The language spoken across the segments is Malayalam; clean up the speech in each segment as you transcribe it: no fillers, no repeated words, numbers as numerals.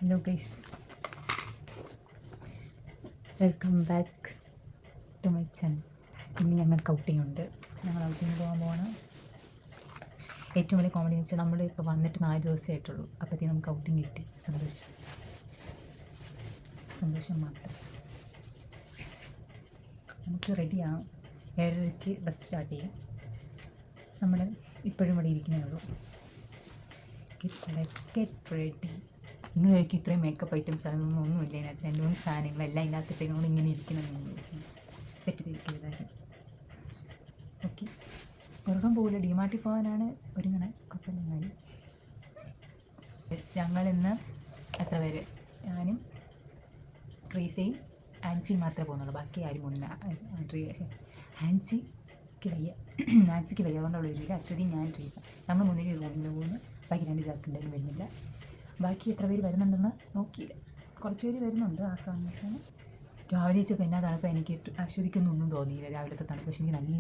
Hello guys, welcome back to my channel. ഇന്ന് ഞങ്ങൾക്ക് ഔട്ടിംഗ് ഉണ്ട്. ഞങ്ങൾ ഔട്ടിങ് പോകാൻ പോകണം. ഏറ്റവും വലിയ കോമഡി എന്ന് വെച്ചാൽ നമ്മൾ ഇപ്പോൾ വന്നിട്ട് 4 ദിവസമേ ആയിട്ടുള്ളൂ. അപ്പോഴത്തേക്കും നമുക്ക് ഔട്ടിങ് കിട്ടി. സന്തോഷം മാത്രം. നമുക്ക് റെഡിയാവും. 7:30 ബസ് സ്റ്റാർട്ട് ചെയ്യും. നമ്മൾ ഇപ്പോഴും ഇവിടെ ഇരിക്കുന്നേ ഉള്ളൂ. Let's get ready. നിങ്ങൾ ചോദിക്കും ഇത്രയും മേക്കപ്പ് ഐറ്റംസ് ഒന്നുമില്ല ഇതിനകത്ത്. 2-3 സാധനങ്ങളെല്ലാം ഇതിനകത്തിട്ട് നമ്മൾ ഇങ്ങനെ ഇരിക്കണമെന്ന് തെറ്റിദ്ധരിക്കരുതായിരുന്നു. ഓക്കെ, ഉറക്കം പോകില്ല. ഡിമാർട്ടിൽ പോകാനാണ് ഒരുങ്ങണേ. കുഴപ്പമില്ല. ഞങ്ങളിന്ന് എത്ര പേര്? ഞാനും ട്രീസയും ആൻസിയും മാത്രമേ പോകുന്നുള്ളൂ. ബാക്കി ആരും ഒന്നും. ആൻസിക്ക് വയ്യ അതുകൊണ്ടുള്ള ഒരു അശ്വതി, ഞാൻ, ട്രീസ നമ്മൾ 3 പേര് റൂമിൽ പോകുന്നു. ബാക്കി 2 ചാർക്ക് എന്തായാലും വരുന്നില്ല. ബാക്കി എത്ര പേര് വരുന്നുണ്ടെന്ന് നോക്കിയില്ല. കുറച്ച് പേര് വരുന്നുണ്ട്. ആ സമയത്താണ് രാവിലെ വെച്ചപ്പോൾ എന്നാ തണുപ്പ്. എനിക്ക് അശ്വതിക്കൊന്നും ഒന്നും തോന്നിയില്ല രാവിലത്തെ തണുപ്പ്. പക്ഷെ എനിക്ക് നല്ല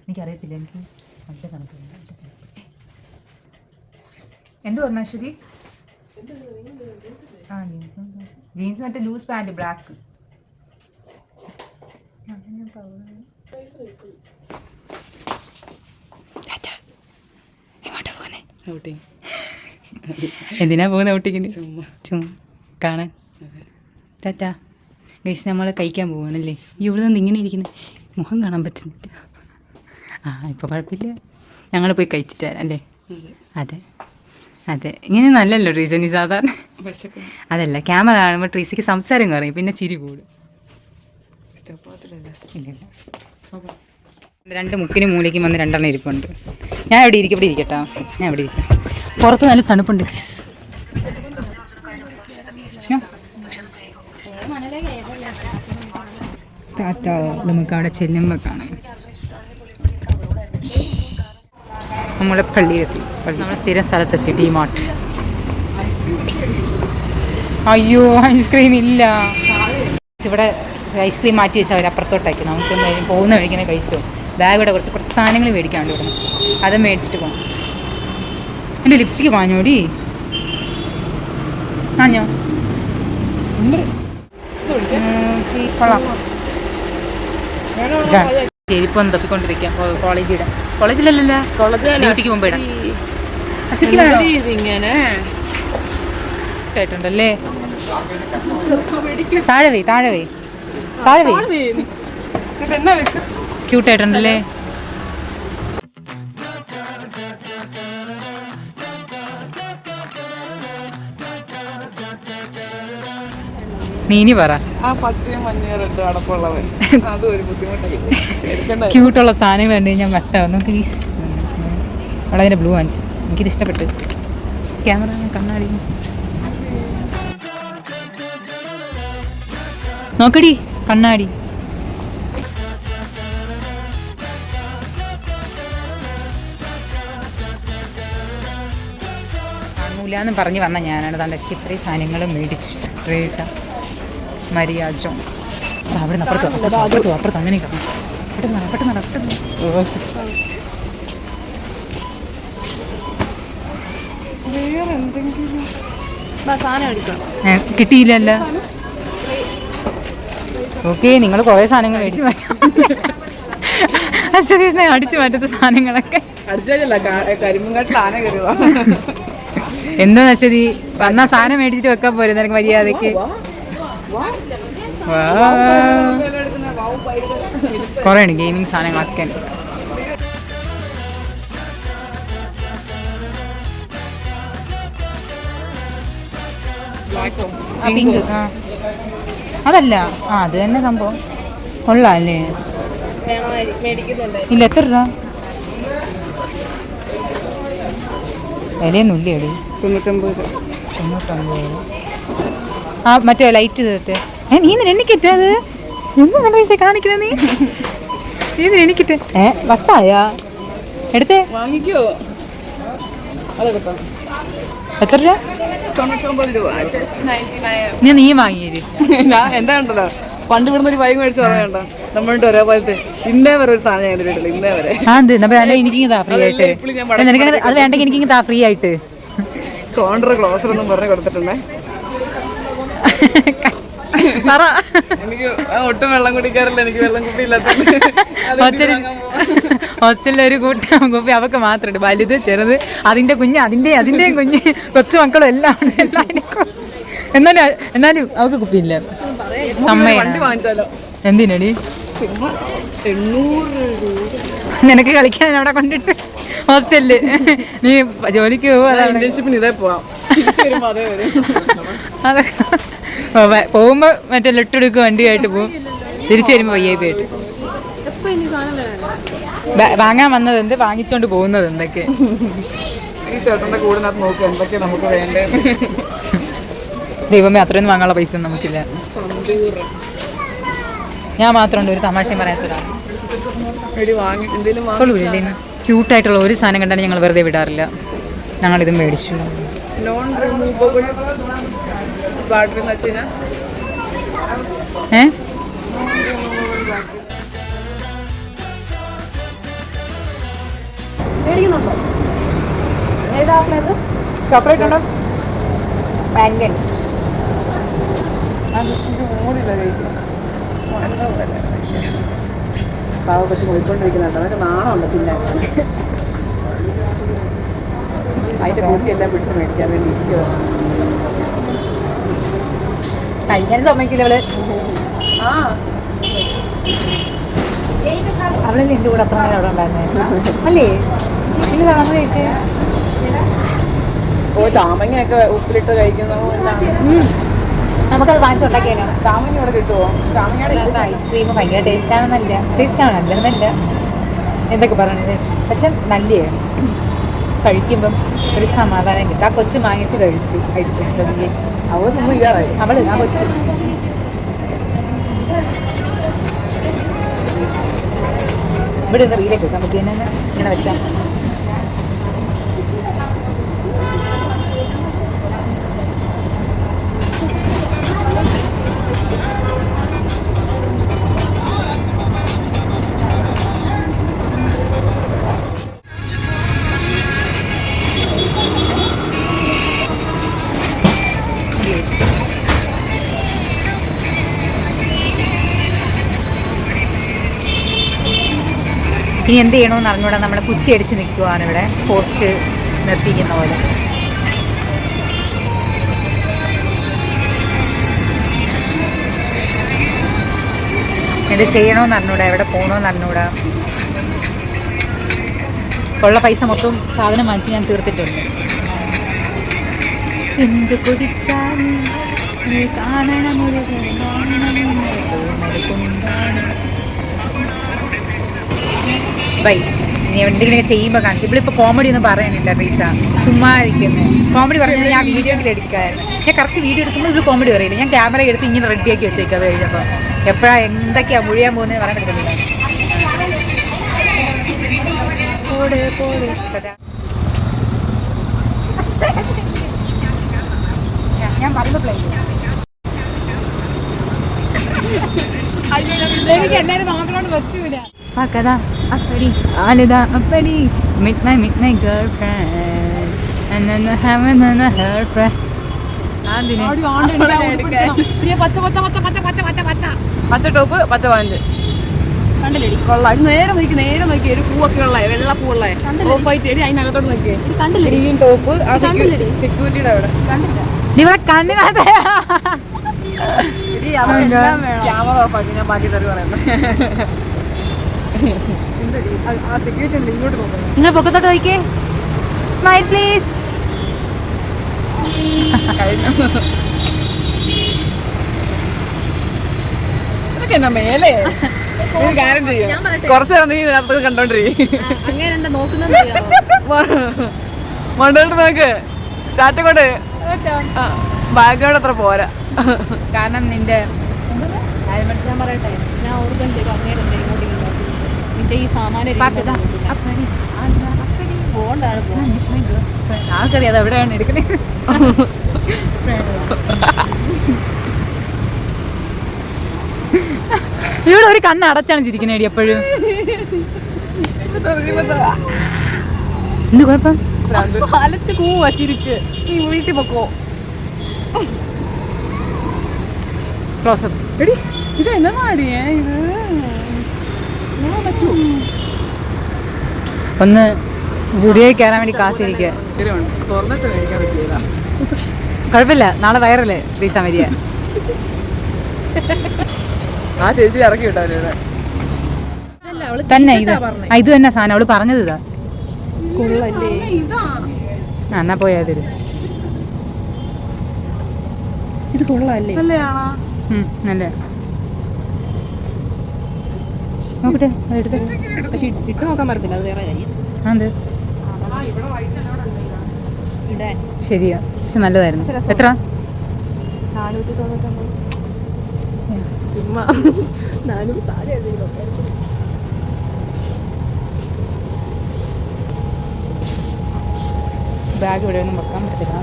എനിക്കറിയത്തില്ല, എനിക്ക് നല്ല തണുപ്പുണ്ട്. എന്ത് പറഞ്ഞു അശ്വതി? ആ ജീൻസ് മറ്റേ ലൂസ് പാൻറ് ബ്ലാക്ക്. എന്തിനാ പോകുന്ന ഔട്ടിങ്ങിന്? ചുമ്മാ കാണാൻ. ടാറ്റാ ഗൈസ്, നമ്മൾ കഴിക്കാൻ പോവുകയാണല്ലേ. ഇവിടെ നിന്ന് ഇങ്ങനെ ഇരിക്കുന്നത് മുഖം കാണാൻ പറ്റുന്നില്ല. ഇപ്പോൾ കുഴപ്പമില്ല. ഞങ്ങൾ പോയി കഴിച്ചിട്ട് വരാം അല്ലേ? അതെ ഇങ്ങനെ നല്ലല്ലോ ട്രീസനി. സാധാരണ അതല്ല, ക്യാമറ കാണുമ്പോൾ ട്രീസയ്ക്ക് സംസാരം കുറയും, പിന്നെ ചിരി കൂടും. ഇല്ല 2 മുക്കിനും മൂലയ്ക്കും വന്ന് 2 ഇരിപ്പുണ്ട്. ഞാൻ ഇവിടെ ഇരിക്കും. ഇവിടെ ഇരിക്കട്ടോ, ഞാൻ ഇവിടെ ഇരിക്കാം. പുറത്ത് നല്ല തണുപ്പുണ്ട്. ടാറ്റാ, നമുക്ക് അവിടെ ചെല്ലുമ്പോൾ കാണാം. നമ്മളെ പള്ളിയെത്തി. നമ്മൾ സ്ഥിരം സ്ഥലത്തെത്തി. ഡിമാർട്ട്. അയ്യോ, ഐസ്ക്രീം ഇല്ല. ഇവിടെ ഐസ്ക്രീം മാറ്റി വെച്ചാൽ അവർ അപ്പുറത്തോട്ടാക്കി. നമുക്ക് എന്തായാലും പോകുന്ന വഴിക്കുന്ന കഴിച്ചിട്ട് ബാഗിവിടെ കുറച്ച് സാധനങ്ങൾ മേടിക്കാണ്ട് ഇവിടെ. അത് മേടിച്ചിട്ട് പോകാം. എൻ്റെ ലിപ്സ്റ്റിക്ക് വാങ്ങോടി. ഞാൻ ചെരിപ്പൊന്ന് തപ്പിക്കൊണ്ടിരിക്കാം. കോളേജിലല്ല, ഡ്യൂട്ടിക്ക് മുമ്പ് ഇടാം. കേട്ടുണ്ടല്ലേ. താഴെ ക്യൂട്ടായിട്ടുണ്ടല്ലേ. നീനി പറ. ക്യൂട്ടുള്ള സാധനങ്ങൾ കണ്ടു കഴിഞ്ഞാൽ വട്ടാവും. നമുക്ക് വളരെ ബ്ലൂ വാങ്ങിച്ചു. എനിക്കിത് ഇഷ്ടപ്പെട്ടു. ക്യാമറ, കണ്ണാടി നോക്കടി, കണ്ണാടി. കാണൂലെന്ന് പറഞ്ഞ് വന്ന ഞാനാണ്. തണ്ടൊക്കെ ഇത്രയും സാധനങ്ങൾ മേടിച്ചു. ട്രേസ, മരിയാജോ. അവിടെ നിന്ന് അപ്പുറത്ത് അങ്ങനെ കാണാം. പെട്ടെന്ന് കിട്ടിയില്ലല്ലോ. ഓക്കെ, നിങ്ങൾ കുറേ സാധനങ്ങൾ മേടിച്ചു മാറ്റാം. അശ്വതീസിനെ അടിച്ചു മാറ്റത്ത സാധനങ്ങളൊക്കെ എന്താന്ന് വെച്ചത് വന്ന സാധനം മേടിച്ചിട്ട് വെക്കാൻ പോരെ നിനക്ക് മര്യാദക്ക്. കുറേ ഉണ്ട് ഗെയിമിങ് സാധനങ്ങളൊക്കെ. പിങ്ക്. അതല്ല, അത് തന്നെ സംഭവം. കൊള്ളാം അല്ലേ? ഇല്ല, എത്ര രൂപ? വിലയൊന്നുമില്ലേ? 99. ആ മറ്റേ ലൈറ്റ് തീർത്ത്. നീ എനിക്കിട്ട് അത് എന്താ നല്ല പൈസ കാണിക്കുന്നത്? നീ എനിക്കിട്ട് വട്ടായാ എടുത്തേ. വാങ്ങിക്കോ. എത്ര രൂപ? 99 രൂപ. നീ വാങ്ങിയത് എന്താ ഉണ്ടല്ലോ, പണ്ട് ഇവിടുന്ന് ഒരു ബൈക്ക് മേടിച്ച് പറയണ്ട. നമ്മളിട്ട് ഒരേ പോലത്തെ ഇന്നേ വരെ ഒരു സാധനം ഞാൻ വീട്ടിൽ ഇന്നേ വരെ. എനിക്ക് താ ഫ്രീ ആയിട്ട്. അത് വേണ്ടെങ്കിൽ എനിക്ക് താ ഫ്രീ ആയിട്ട്. കോണ്ടർ ക്ലോസർ ഒന്നും പറഞ്ഞ് കൊടുത്തിട്ടുണ്ടേ. പറ. എനിക്ക് ഒട്ടും വെള്ളം കുടിക്കാറില്ല, എനിക്ക് വെള്ളം കുപ്പി ഇല്ലാത്ത ഹോസ്റ്റലിലൊരു കൂട്ടം കുപ്പി അവക്ക് മാത്രമുണ്ട്, വലുത് ചെറുത്, അതിൻ്റെ കുഞ്ഞ് അതിൻ്റെയും കുഞ്ഞ്, കൊച്ചു മക്കളും എല്ലാം എന്നാലും അവക്ക് കുപ്പിയില്ല. വണ്ടി വാങ്ങിച്ചാലോ? എന്തിനടി? 800 രൂപ. നിനക്ക് കളിക്കാൻ അവിടെ കൊണ്ടിട്ട് ഹോസ്റ്റലില് നീ ജോലിക്ക് ഇന്റേൺഷിപ്പിന് ഇതേ പോവാം. അതൊക്കെ പോകുമ്പോ മറ്റേ ലെട്ടെടുക്കുക വണ്ടിയായിട്ട് പോകും, തിരിച്ചു വരുമ്പോ വയ്യായി പോയിട്ട് വാങ്ങാൻ വന്നത് എന്ത്, വാങ്ങിച്ചോണ്ട് പോകുന്നത് എന്തൊക്കെ. ഈ ചേട്ടന്റെ കൂടിനകത്ത് നോക്കുക എന്തൊക്കെ നമുക്ക് വേണ്ടേ. ദൈവമേ, അത്രയൊന്നും വാങ്ങാനുള്ള പൈസ ഒന്നും നമുക്കില്ല. ഞാൻ മാത്രമുണ്ട് ഒരു തമാശയും പറയാത്തതാണ്. ക്യൂട്ടായിട്ടുള്ള ഒരു സാധനം കണ്ടാണ് ഞങ്ങൾ വെറുതെ വിടാറില്ല. ഞങ്ങളിതും മേടിച്ചു. നോൺ റിമൂവബിൾ ബാറ്ററി എന്ന് വെച്ച് കഴിഞ്ഞാൽ ചോക്ലേറ്റ് ഉണ്ടോ? പാൻകേക്ക് പാവ പറ്റി പോയിക്കൊണ്ടിരിക്കുന്നുണ്ട്. അതൊക്കെ നാണമുണ്ട് പിന്നെ അതിൻ്റെ കൂട്ടിയെല്ലാം പിടിച്ച് മേടിക്കാൻ വേണ്ടി ഇരിക്കുക. കഴിക്കാൻ സമ്മതിക്കില്ല അവള്. അവളല്ലേ എൻ്റെ കൂടെ അത്ര നേരം അവിടെ ഉണ്ടായിരുന്നേ അല്ലേ? പിന്നെ കാണാൻ കഴിച്ചേ. ചാമങ്ങയൊക്കെ ഉപ്പിലിട്ട് കഴിക്കുന്ന നമുക്കത് വാങ്ങിച്ചുണ്ടാക്കിയാണ്. ചാമങ്ങ ഇവിടെ കിട്ടുമോ? ചാമങ്ങയുടെ ഐസ്ക്രീം ഭയങ്കര ടേസ്റ്റാണ് നല്ലതെന്നല്ല എന്തൊക്കെ പറഞ്ഞത്, പക്ഷെ നല്ലതാണ്. കഴിക്കുമ്പം ഒരു സമാധാനം കിട്ടും. ആ കൊച്ചു വാങ്ങിച്ച് കഴിച്ചു ഐസ്ക്രീം. അവളൊന്നും ഇല്ലാതായി. ആ കൊച്ചു ഇവിടെ നിന്ന് റീലേക്ക് വെക്കാം. നമുക്ക് തന്നെ ഇങ്ങനെ വെച്ചാൽ ഇനി എന്ത് ചെയ്യണമെന്ന് അറിഞ്ഞൂടാ. നമ്മൾ കുച്ചി അടിച്ച് നിൽക്കുവാണ് ഇവിടെ, പോസ്റ്റ് നിർത്തിക്കുന്ന പോലെ. എന്ത് ചെയ്യണമെന്ന് അറിഞ്ഞൂടാ, എവിടെ പോകണമെന്ന് അറിഞ്ഞൂടാ. ഉള്ള പൈസ മൊത്തം സാധനം വാങ്ങിച്ച് ഞാൻ തീർത്തിട്ടുണ്ട്. എന്ത് കൊതിച്ചാലും ബൈ. ഇനി എന്തെങ്കിലും ചെയ്യുമ്പോൾ കാണിച്ചു. ഇവളിപ്പോൾ കോമഡി ഒന്നും പറയാനില്ല പൈസ, ചുമ്മാ ഇരിക്കുന്നത്. കോമഡി പറഞ്ഞാൽ ഞാൻ വീഡിയോയിൽ എടുക്കാമായിരുന്നു. ഞാൻ കറക്റ്റ് വീഡിയോ എടുക്കുമ്പോൾ ഇവിടെ കോമഡി പറയില്ല. ഞാൻ ക്യാമറ എടുത്ത് ഇങ്ങനെ റെഡിയാക്കി വെച്ചേക്കും. അത് കഴിഞ്ഞപ്പോൾ എപ്പോഴാണ് എന്തൊക്കെയാണ് മുഴിയാൻ പോകുന്നത് പറയാൻ പറ്റുന്നില്ല. ഞാൻ പറയുമ്പോൾ പ്ലേ എനിക്ക് എല്ലാവരും നോക്കണോണ്ട് പറ്റൂല. Pakada, apadi, alida, apadi, meet my girlfriend, and then heaven and her friend. പച്ച ടോപ്പ് പച്ച പാൻറ് കണ്ടില്ലേ? കൊള്ളാം. നേരെ നോക്കി ഒരു പൂവൊക്കെ ഉള്ള വെള്ള പൂവുള്ള ഓഫ് വൈറ്റ് എടി അതിനകത്തോട്ട് നോക്കിയേ. കണ്ടില്ലേ ഈ ടോപ്പ്? സെക്യൂരിറ്റിയുടെ അവിടെ കണ്ടില്ല. നിങ്ങളെ കണ്ണിനകത്ത് ക്യാമറ ഓഫ് ആക്കി ഞാൻ ബാക്കി തറി പറയുന്നത്. നിങ്ങൾ പൊക്കത്തോട്ട് നോക്കിയേ. Smile please. ഇതൊക്കെ എന്നാ മേലെ കാര്യം ചെയ്യാം. കുറച്ച് നേരം നീ ഇതിനകത്ത് കണ്ടോണ്ടിരിക്കും. മണ്ടോട്ട് നോക്ക്, ചാറ്റക്കോട്ട് ബാക്ക്ഗ്രൗണ്ട് അത്ര പോരാ. കാരണം നിന്റെ ഞാൻ പറയട്ടെ, ഞാൻ ഓർഗൻ ചെയ്തു നിന്റെ ഈ സാമാന്യ ആൾക്കറിയാം അത് എവിടെയാണ് എടുക്കണേ. ഇവിടെ ഒരു കണ്ണ് അടച്ചാണ് ചിരിക്കണേടി എപ്പോഴും. എന്ത് കുഴപ്പം? അലച്ച് കൂവാ ചിരിച്ച്. നീ വീട്ടിൽ പൊക്കോ. ക്ലോസപ്പ്. എടി ഇത് എന്നാ നാടിയേ ഇത് പറ്റൂ. ഒന്ന് ജുഡിയോയിൽ കയറാൻ വേണ്ടി കാത്തിരിക്കുക. തുറന്നിട്ട് കഴിക്കാൻ പറ്റിയല്ല. കുഴപ്പമില്ല, നാളെ വയറല്ലേ റീസ മരിയ. ആ ചേച്ചി ഇറക്കി വിട്ടാ തന്നെ ഇത് ഇത് തന്നെ സാധനം അവള് പറഞ്ഞത് ഇതാ. എന്നാ പോയാ തരും. ഇത് കൊള്ളാല്ലേ? നല്ല നോക്കട്ടെ എടുത്ത്. പക്ഷെ ഇട്ട് നോക്കാൻ പറ്റത്തില്ല, അത് വേറെ കാര്യം. അതെ ശരിയാ, പക്ഷെ നല്ലതായിരുന്നു. എത്ര? 499. ചുമ്മാ 400 താഴെ. ബാഗ് ഇവിടെ ഒന്നും വെക്കാൻ പറ്റില്ല.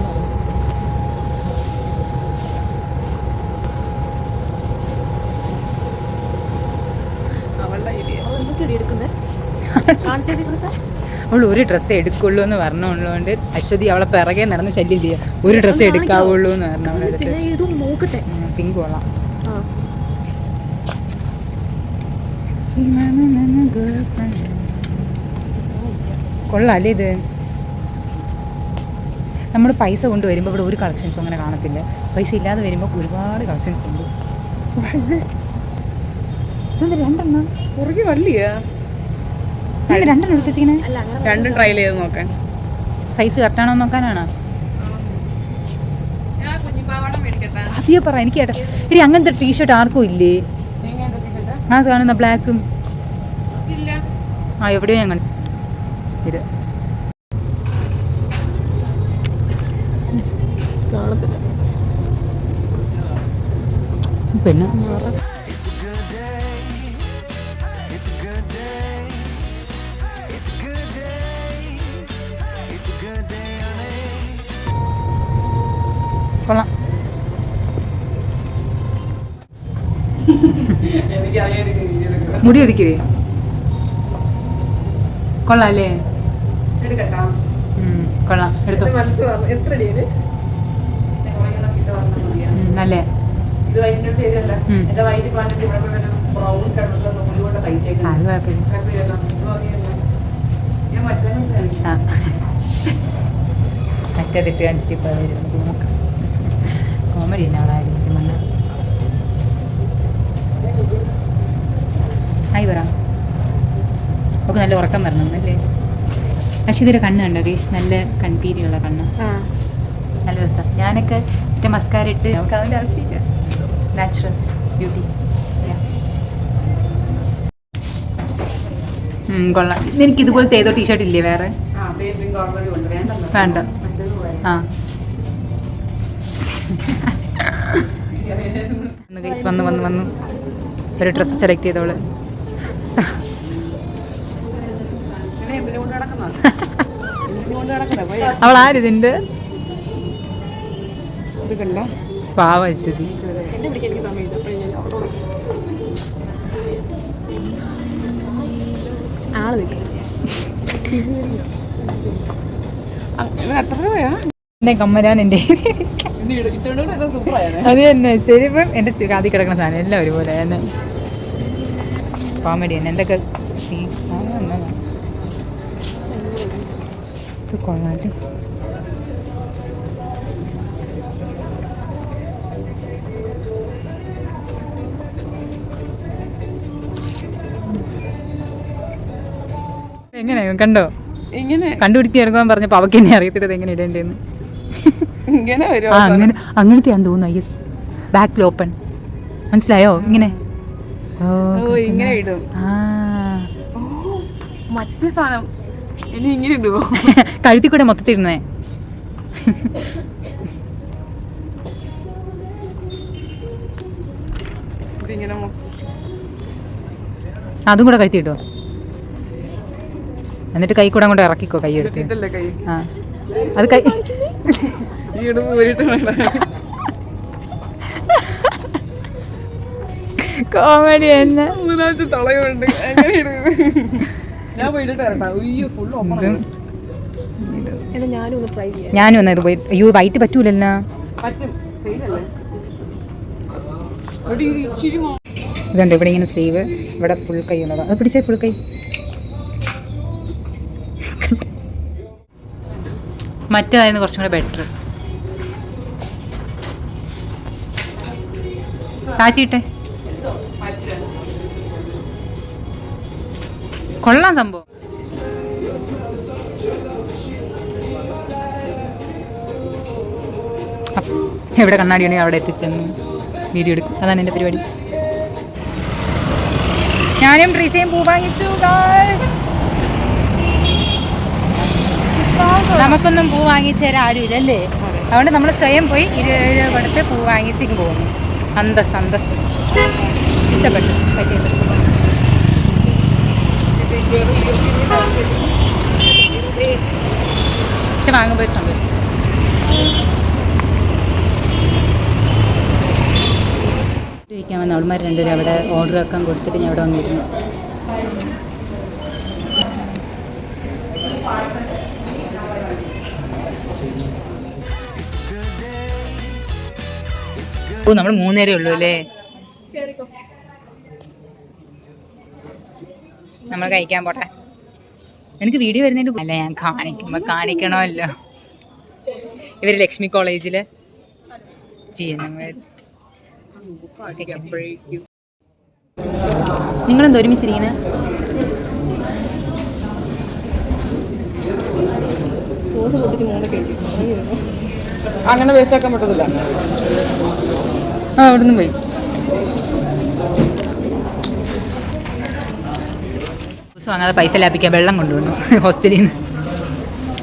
അവൾ ഒരു ഡ്രസ്സ് എടുക്കുള്ളൂ എന്ന് പറഞ്ഞുള്ളതുകൊണ്ട് അശ്വതി അവളെ പിറകെ നടന്ന് ശല്യം ചെയ്യുക. ഒരു ഡ്രസ്സ് എടുക്കാവുള്ളൂ എന്ന് പറഞ്ഞു അവളെടുത്ത്. പിങ്ക് കൊള്ളാം. കൊള്ളാം അല്ലേ ഇത്? നമ്മൾ പൈസ കൊണ്ട് വരുമ്പോൾ ഇവിടെ ഒരു കളക്ഷൻസും അങ്ങനെ കാണത്തില്ല. പൈസ ഇല്ലാതെ വരുമ്പോൾ ഒരുപാട് കളക്ഷൻസ് ഉണ്ട്. രണ്ടെണ്ണം പുറകെ വള്ളിയാ. രണ്ടെണ്ണം എടുത്തിരിക്കണേ. രണ്ടും ട്രയൽ ചെയ്ത് നോക്കാൻ. സൈസ് കറക്റ്റാണോ നോക്കാനാണോ? അതെയോ പറ എനിക്ക് കേട്ടോ. ഇനി അങ്ങനത്തെ ടീഷർട്ട് ആർക്കും ഇല്ലേ? ആ കാണുന്ന ബ്ലാക്കും. ആ എവിടെയോ ഞാൻ കണ്ടു. ഇത് പിന്നെ കൊള്ളാം. മുടി ഒതുക്കില്ലേ? കൊള്ളാം അല്ലേ? കൊള്ളാം, എടുത്തോ. നല്ല അത് കുഴപ്പമില്ല. മറ്റേതിട്ട് കാണിച്ചിട്ട് ഇപ്പോൾ വരുന്നത് കോമഡി തന്നെ അവളായിരിക്കും. മണ്ണ് ഹായ് പറ. ഒക്കെ നല്ല ഉറക്കം വരണം അല്ലേ? പക്ഷെ ഇതൊരു കണ്ണ് കണ്ടോ ഗൈസ്? നല്ല കൺപീരിയുള്ള കണ്ണ്, നല്ല രസം. ഞാനൊക്കെ മറ്റേ മസ്കാര ഇട്ട് നമുക്ക് അതിൻ്റെ ആവശ്യമില്ല. Natural beauty. കൊള്ളാം. എനിക്ക് ഇതുപോലത്തെ ഏതോ ടീഷർട്ട് ഇല്ലേ വേറെ? വേണ്ട. ആ ഗൈസ് വന്ന് ഒരു ഡ്രസ്സ് സെലക്ട് ചെയ്തോള്. അവൾ ആരിതിൻ്റെ പാവ അശ്വതി. കമ്മരാൻ എൻ്റെ അത് തന്നെ ചെരുപ്പം എൻ്റെ കാതി കിടക്കുന്ന സാധനം എല്ലാം ഒരുപോലെ തന്നെ. കോമഡി തന്നെ. എന്തൊക്കെ കൊള്ളാട്ടെ. എങ്ങനെയാ കണ്ടോ? ഇങ്ങനെ കണ്ടുപിടിച്ച് ഇറങ്ങാൻ പറഞ്ഞപ്പോൾ അവൾക്ക് എന്നെ അറിയത്തില്ലത് എങ്ങനെ ഇടേണ്ടതെന്ന്. അങ്ങനത്തെ ഞാൻ തോന്നുന്നു. യെസ്, ബാക്കിൽ ഓപ്പൺ. മനസ്സിലായോ? ഇങ്ങനെ ഇങ്ങനെ ഇടും. മറ്റേ സാധനം ഇനി ഇങ്ങനെ ഇടുവോ? കഴുത്തി കൂടെ മൊത്തത്തിരുന്നേ. അതും കൂടെ കഴുത്തി ഇടുവോ? എന്നിട്ട് കൈ കൂടെ അങ്ങോട്ട് ഇറക്കിക്കോ. കൈ എടുത്ത് ആ അത് കൈ കോമഡി തന്നെ. തളയുണ്ട്. ഞാനും ഒന്ന് ഇത് പോയി. അയ്യോ വൈറ്റ് പറ്റൂലല്ലോ. ഇതുണ്ട് ഇവിടെ ഇങ്ങനെ സ്ലീവ്, ഇവിടെ ഫുൾ കൈ ഉള്ളതാണ്. അത് പിടിച്ചേ ഫുൾ കൈ. മറ്റേതായിരുന്നു കുറച്ചും കൂടെ ബെറ്റർ. കാറ്റിട്ടെ കൊള്ളാം സംഭവം. എവിടെ കണ്ണാടിയാണെങ്കിൽ അവിടെ എത്തിച്ചെന്ന് വീഡിയോ എടുക്കും. അതാണ് എൻ്റെ പരിപാടി. ഞാനും ട്രീസയും പൂ വാങ്ങിച്ചു. നമുക്കൊന്നും പൂ വാങ്ങിച്ചു തരാൻ ആരുമില്ലല്ലേ. അതുകൊണ്ട് നമ്മൾ സ്വയം പോയി 20 രൂപ കൊടുത്ത് പൂ വാങ്ങിച്ചിങ്ങ് പോകുന്നു. അന്തസ് ഇഷ്ടപ്പെട്ടു. പക്ഷെ വാങ്ങുമ്പോൾ സന്തോഷം. കഴിക്കാൻ വന്ന അവൾമാർ രണ്ടുപേരും അവിടെ ഓർഡർ ആക്കാൻ കൊടുത്തിട്ട് ഞാൻ അവിടെ വന്നിരുന്നു. ഓ നമ്മൾ 3 നേരേ ഉള്ളൂ അല്ലേ. നമ്മൾ കഴിക്കാൻ പോട്ടെ. എനിക്ക് വീഡിയോ വരുന്നതിൻ്റെ അല്ല, ഞാൻ കാണിക്കണമല്ലോ. ഇവർ ലക്ഷ്മി കോളേജിൽ നിങ്ങളെന്താ ഒരുമിച്ചിരിക്കണേ? അങ്ങനെ വേസ്റ്റ് ആക്കാൻ പറ്റത്തില്ല. ആ അവിടുന്ന് പോയി. വാങ്ങാതെ പൈസ ലാഭിക്കാൻ വെള്ളം കൊണ്ടുവന്നു ഹോസ്റ്റലിൽ നിന്ന്.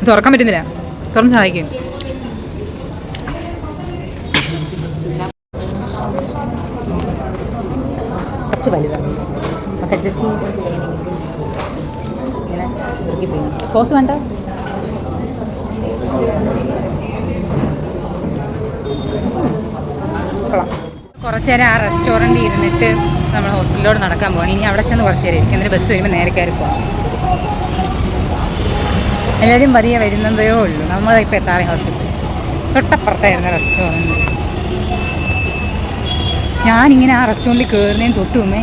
തുറക്കാൻ പറ്റുന്നില്ല, തുറന്ന് സഹായിക്കും. കുറച്ച് വലുതാണ്, നമുക്ക് അഡ്ജസ്റ്റ് ഇങ്ങനെ സോസ് വേണ്ട. കുറച്ച് നേരം ആ റെസ്റ്റോറൻറ്റിൽ ഇരുന്നിട്ട് നമ്മൾ ഹോസ്പിറ്റലിലോട് നടക്കാൻ പോകണം. ഇനി അവിടെ ചെന്ന് കുറച്ച് നേരം ഇരിക്കും. എന്നിട്ട് ബസ് വരുമ്പോൾ നേരെ കയറി പോകാം. എല്ലാവരും പതിയെ വരുന്നതേ ഉള്ളൂ. നമ്മളിപ്പോൾ എത്താറേ ഹോസ്പിറ്റൽ തൊട്ടപ്പുറത്തായിരുന്ന റെസ്റ്റോറൻറ്റ്. ഞാനിങ്ങനെ ആ റെസ്റ്റോറൻറ്റിൽ കയറുന്നതിന് തൊട്ട് മുമ്പേ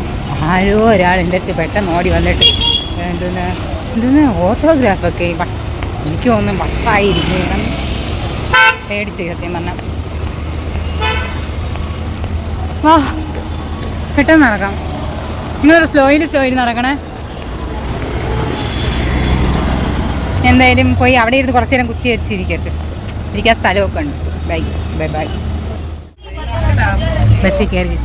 ആരോ ഒരാൾ എൻ്റെ അടുത്ത് പെട്ടെന്ന് ഓടി വന്നിട്ട് എന്തെന്ന് ഓട്ടോഗ്രാഫൊക്കെ എനിക്ക് തോന്നുന്നു വട്ടായിരിക്കും. പേടിച്ചു സത്യം പറഞ്ഞാൽ. വാ പെട്ടെന്ന് നടക്കാം. നിങ്ങൾ സ്ലോയിൽ നടക്കണേ. എന്തായാലും പോയി അവിടെ ഇരുന്ന് കുറച്ച് നേരം കുത്തി വെച്ചിരിക്കട്ടെ. എനിക്ക് ആ സ്ഥലമൊക്കെ ഉണ്ട്. Bye bye bye. ബസ്സിൽ കയറി.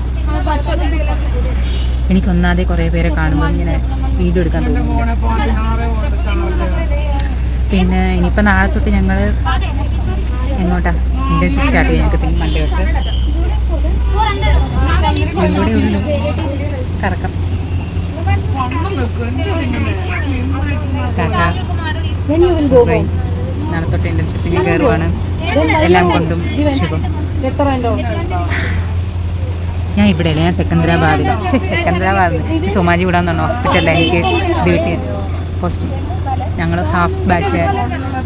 എനിക്കൊന്നാതെ കുറേ പേരെ കാണുമ്പോൾ ഇങ്ങനെ വീഡിയോ എടുക്കാൻ തോന്നും. പിന്നെ ഇനിയിപ്പോൾ നാളെ തൊട്ട് ഞങ്ങൾ എങ്ങോട്ടാ ഇൻറ്റേൺഷിപ്പ് സ്റ്റാർട്ട് ചെയ്യാൻ. ഞങ്ങൾക്ക് മൺഡേ തൊട്ട് ഇവിടെ ഉള്ളു കറക്കം. നാളെ തൊട്ട് ഇൻറ്റേൺഷിപ്പിന് കയറുവാണ്. എല്ലാം കൊണ്ടും ശുഭം. ഞാൻ ഇവിടെ അല്ല, ഞാൻ സെക്കന്ദരാബാദിൽ. സോമാജി വിടാൻ പറഞ്ഞു ഹോസ്പിറ്റലിൽ എനിക്ക് ഇത് കിട്ടിയത് പോസ്റ്റ്. ഞങ്ങൾ ഹാഫ് ബാച്ച്,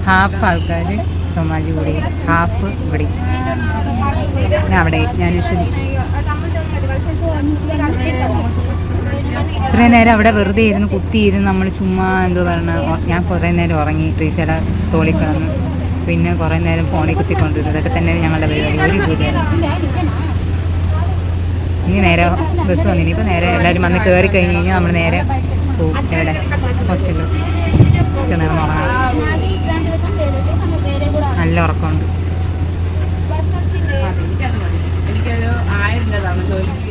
ഹാഫ് ആൾക്കാർ സോമാജി കൂടി, ഹാഫ് ഇവിടെ. അവിടെ ഞാൻ ഇത്രയും നേരം അവിടെ വെറുതെ ഇരുന്ന് കുത്തിയിരുന്ന് നമ്മൾ ചുമ്മാ എന്തോ പറഞ്ഞാൽ ഞാൻ കുറേ നേരം ഉറങ്ങി. ട്രീസയുടെ തോളിൽ കിടന്ന് പിന്നെ കുറേ നേരം ഫോണിൽ കുത്തിക്കൊണ്ടിരുന്നു. ഇതൊക്കെ തന്നെ ഞങ്ങളുടെ പരിപാടി. ഒരു കൂടിയാണ്. ഇനി നേരെ ബസ് വന്നിനി. ഇപ്പോൾ നേരെ എല്ലാവരും വന്ന് കയറി കഴിഞ്ഞ് കഴിഞ്ഞാൽ നമ്മൾ നേരെ പോകും. എവിടെ ഹോസ്റ്റലിൽ ചെന്ന് ഉറങ്ങാം. നല്ല ഉറക്കമുണ്ട്. എനിക്കൊരു 1000 ജോലിക്ക്.